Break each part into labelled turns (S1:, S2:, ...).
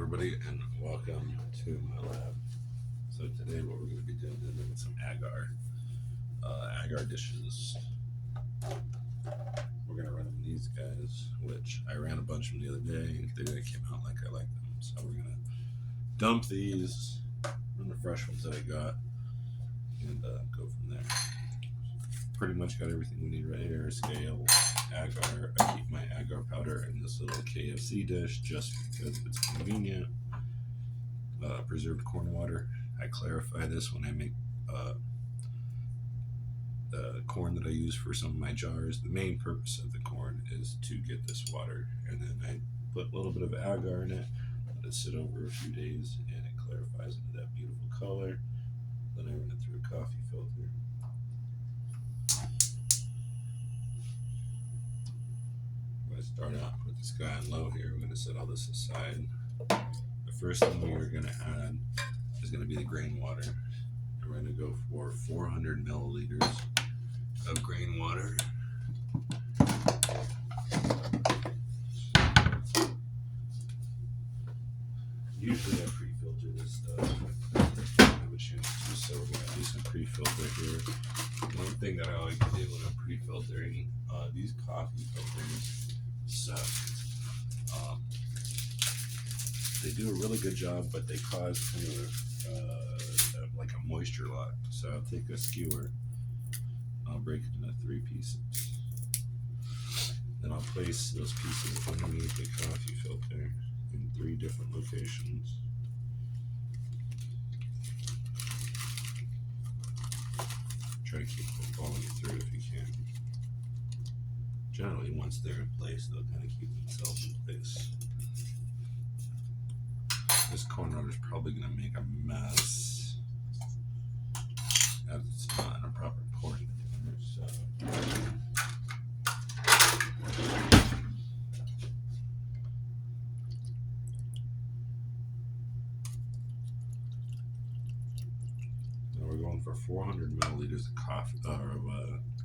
S1: everybody, and welcome to my lab. So today, what we're going to be doing is making some agar dishes. We're going to run them these guys, which I ran a bunch of them the other day. They didn't came out like I like them, so we're going to dump these, run the fresh ones that I got, and go from there. Pretty much got everything we need right here. Scale, agar. I keep my agar powder in this little KFC dish just because it's convenient. Preserved corn water. I clarify this when I make the corn that I use for some of my jars. The main purpose of the corn is to get this water, and then I put a little bit of agar in it, let it sit over a few days, and it clarifies into that beautiful color. Then I run it through a coffee filter. I'm going to start out, put this guy on low here. We're going to set all this aside. The first thing we are going to add is going to be the grain water. And we're going to go for 400 milliliters of grain water. Usually I pre-filter this stuff. I have a chance to, so we're going to do some pre-filter here. One thing that I like to do when I'm pre-filtering, these coffee filters suck. They do a really good job, but they cause kind of like a moisture lock. So I'll take a skewer, I'll break it into 3 pieces. Then I'll place those pieces underneath the coffee filter in 3 different locations. Try to keep following it through if you can. Generally, once they're in place, they'll kind of keep themselves in place. This corn roller is probably going to make a mess as it's not in a proper pouring container. So now we're going for 400 milliliters of coffee or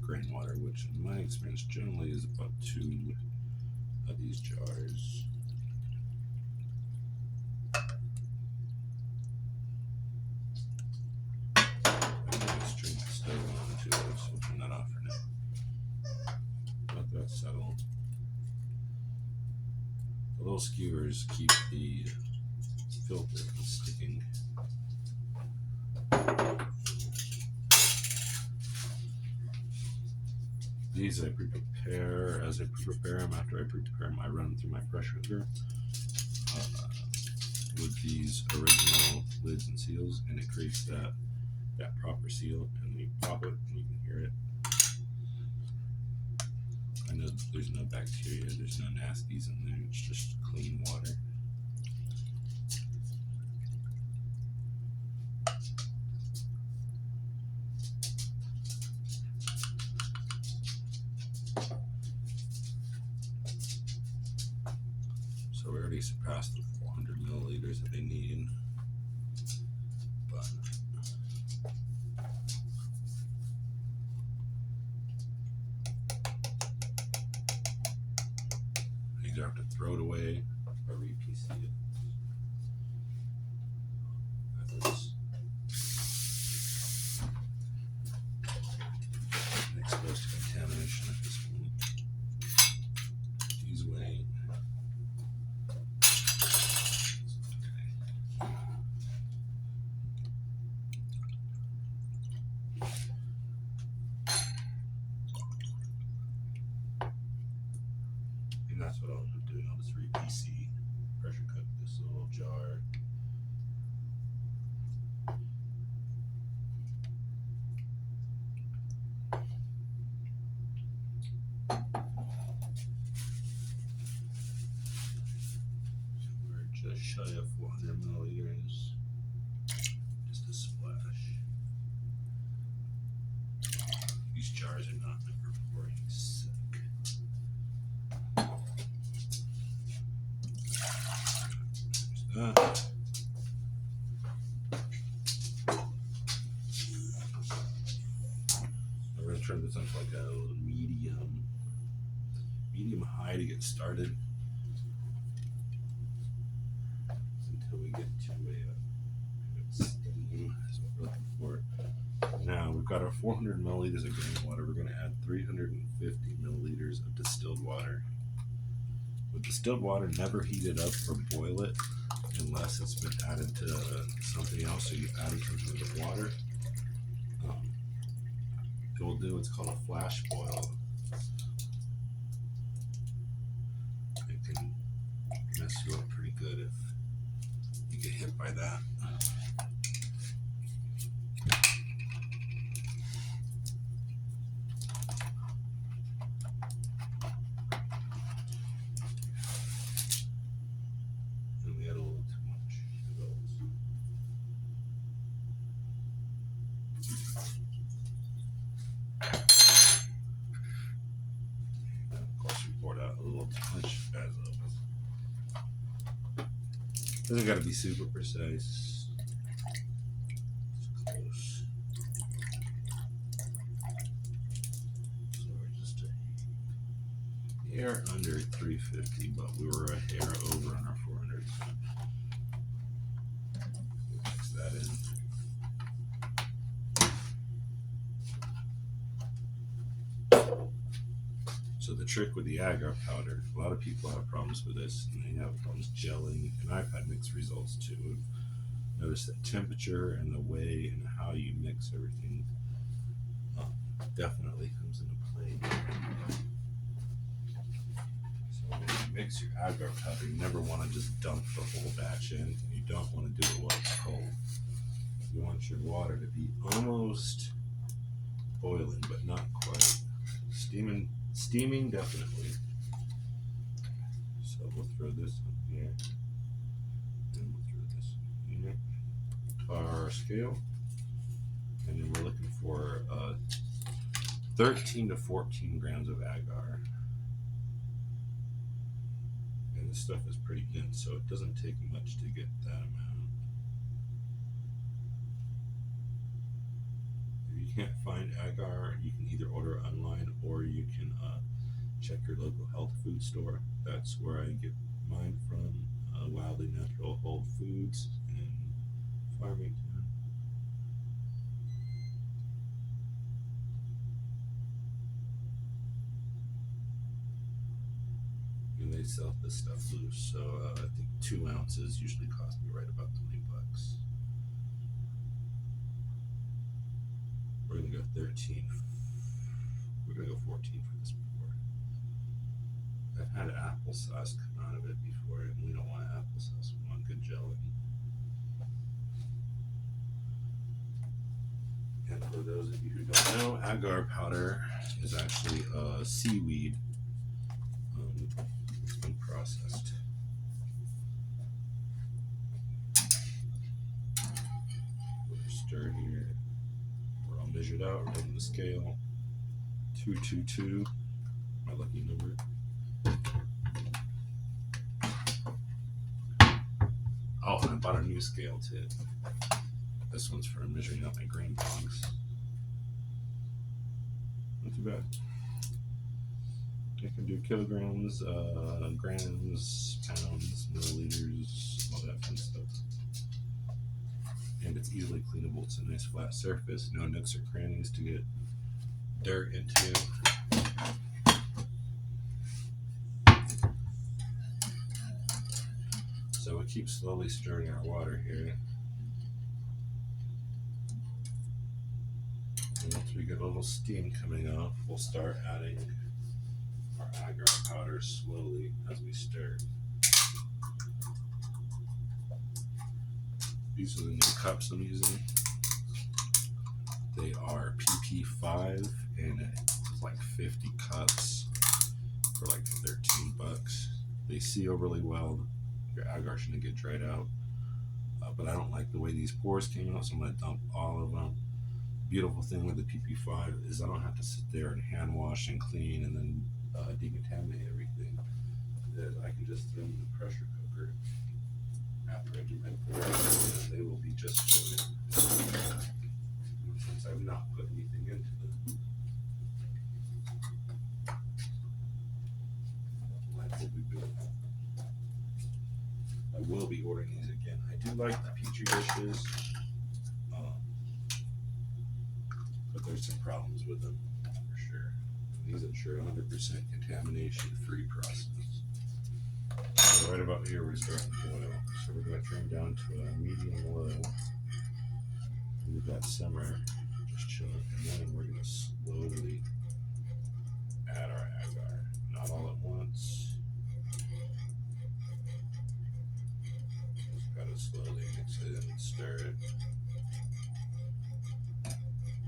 S1: grain water, which in my experience generally is about 2 of these jars. So turn that off for now. Let that settle. The little skewers keep the filter from sticking. These I pre-prepare. As I prepare them, after I prepare them, I run them through my pressure cooker with these original lids and seals, and it creates that proper seal. And you pop it, and you can hear it. I know there's no bacteria, there's no nasties in there, it's just clean water. So we already surpassed the 400 milliliters that they need. But you either have to throw it away or re-PC it. That's exposed to contamination at this point. These away. And that's what I'll do. I'll just re-PC, pressure cook this little jar. We're just shy of 400 milliliters. Just a splash. These jars are not meant for pouring sick. There's that. We're going to turn this on to like a medium high to get started. got our 400 milliliters of grain water. We're going to add 350 milliliters of distilled water. With distilled water, never heat it up or boil it unless it's been added to something else. So you add it something to the water. It will do what's called a flash boil. It can mess you up pretty good if you get hit by that. And we had a little too much of those. And of course, we poured out a little too much as doesn't got to be super precise. It's close. So we're just a hair under 350, but we were a hair over on our 400. Mix that in. So the trick with the agar powder, a lot of people have problems with this, and they have problems gelling, and I've had mixed results too. Notice that temperature and the way and how you mix everything definitely comes into play. So when you mix your agar powder, you never want to just dump the whole batch in, and you don't want to do it while it's cold. You want your water to be almost boiling, but not quite. Steaming definitely. So we'll throw this in here. And we'll throw this in here. Our scale. And then we're looking for 13 to 14 grams of agar. And this stuff is pretty dense, so it doesn't take much to get that amount. If you can't find agar, you can either order it online or you can check your local health food store. That's where I get mine from, Wildly Natural Whole Foods in Farmington. And they sell this stuff loose, so I think 2 ounces usually cost me right about $20. We're gonna go 13. We're gonna go 14 for this pour. I've had applesauce come out of it before, and we don't want applesauce. We want good gelling. And for those of you who don't know, agar powder is actually a seaweed. It's been processed. We'll stir here. We're all measured out. We're on the scale. 222. My lucky number. Oh, and I bought a new scale too. This one's for measuring out my grain box. Not too bad. I can do kilograms, grams, pounds, milliliters, all that fun stuff. And it's easily cleanable. It's a nice flat surface. No nooks or crannies to get dirt into. So we keep slowly stirring our water here. And once we get a little steam coming off, we'll start adding our agar powder slowly as we stir. These are the new cups I'm using. They are PP5, and it's like 50 cups for like $13. They seal really well. Your agar shouldn't get dried out. But I don't like the way these pores came out, so I'm going to dump all of them. Beautiful thing with the PP5 is I don't have to sit there and hand wash and clean and then decontaminate everything. I can just throw them in the pressure cooker after I do my pores, and they will be just fine. Since I've not put anything into them. Life will be beautiful. I will be ordering these again. I do like the Petri dishes, but there's some problems with them for sure. These ensure 100% contamination-free process. So right about here we start to boil. So we're going to turn down to a medium low. Leave that simmer, just chill it, and then we're going to slowly add our agar. Not all at once. Just got to slowly mix it and stir it.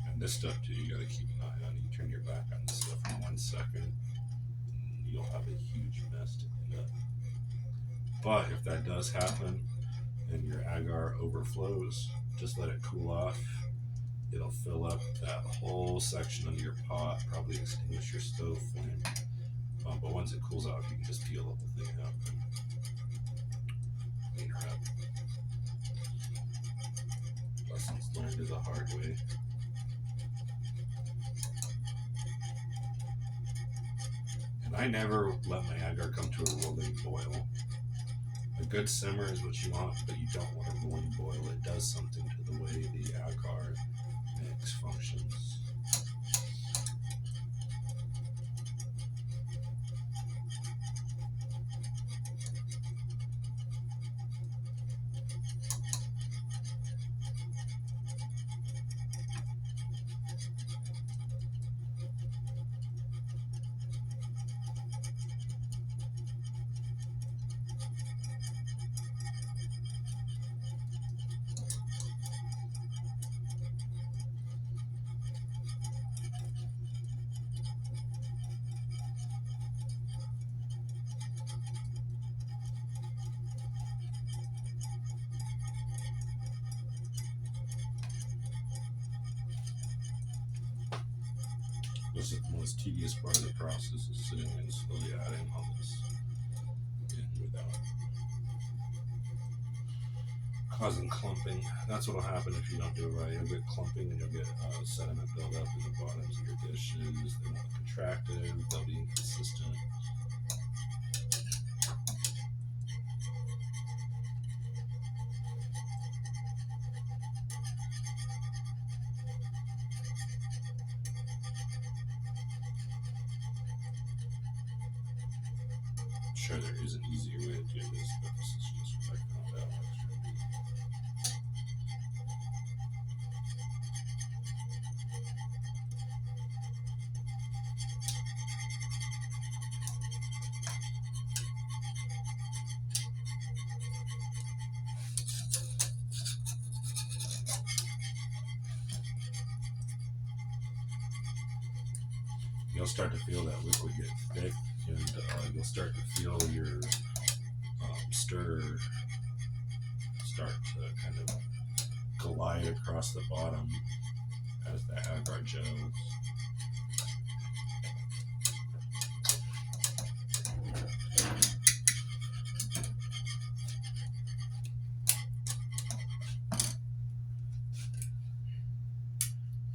S1: And this stuff too, you got to keep an eye on. You turn your back on this stuff for 1 second, you'll have a huge mess to clean up. But if that does happen and your agar overflows, just let it cool off. It'll fill up that whole section of your pot, probably extinguish your stove flame. But once it cools off, you can just peel the whole thing out and clean her up. Lessons learned the hard way. And I never let my agar come to a rolling boil. A good simmer is what you want, but you don't want a rolling boil. It does something to the way the agar mix functions. This is the most tedious part of the process, is sitting and slowly adding all this in without causing clumping. That's what will happen if you don't do it right. You'll get clumping and you'll get sediment buildup in the bottoms of your dishes. They won't contract it, they'll be inconsistent. Sure, there is an easier way to do this, but this is just what I found out. You'll start to feel that liquid get thick, and you'll start to feel your stir start to kind of glide across the bottom as the agar gels.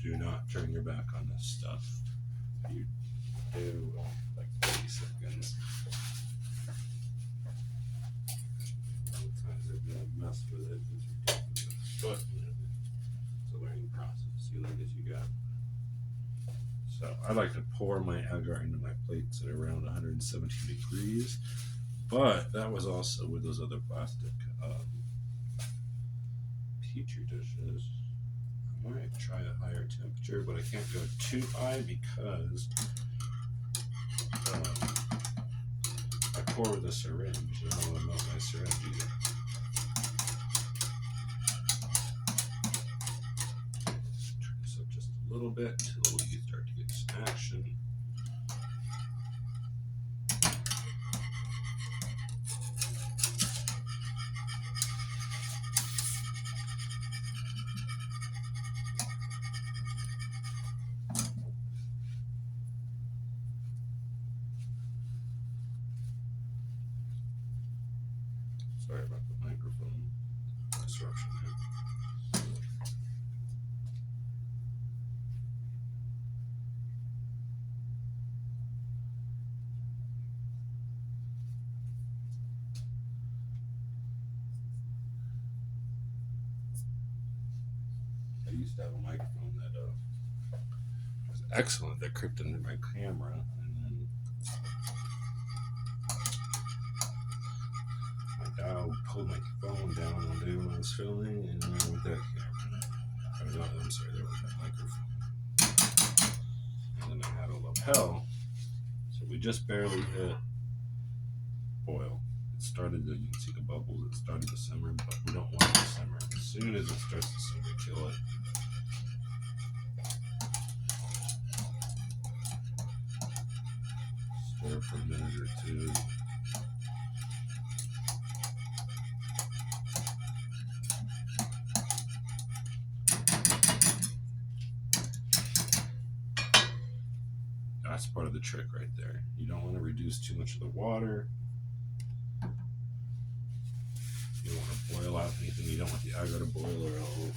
S1: Do not turn your back on this stuff. You do like 30 seconds. Sometimes they're gonna mess with it, but it's a learning process. You learn as you go. So I like to pour my agar into my plates at around 117 degrees, but that was also with those other plastic petri dishes. I might try a higher temperature, but I can't go too high because I pour with a syringe. I don't want to melt my syringe either. Turn this up just a little bit until you start to get some action. Sorry about the microphone disruption here. I used to have a microphone that excellent. That crept into my camera, and then my dog pulled my phone down one day when I was filming, and then with that camera, I'm sorry, there was that microphone, and then I had a lapel, so we just barely hit boil. It started to, you can see the bubbles. It started to simmer, but we don't want it to simmer. As soon as it starts to simmer, kill it. Stir for a minute or two. That's part of the trick right there. You don't want to reduce too much of the water. You don't want to boil out anything. You don't want the agar to boil or it'll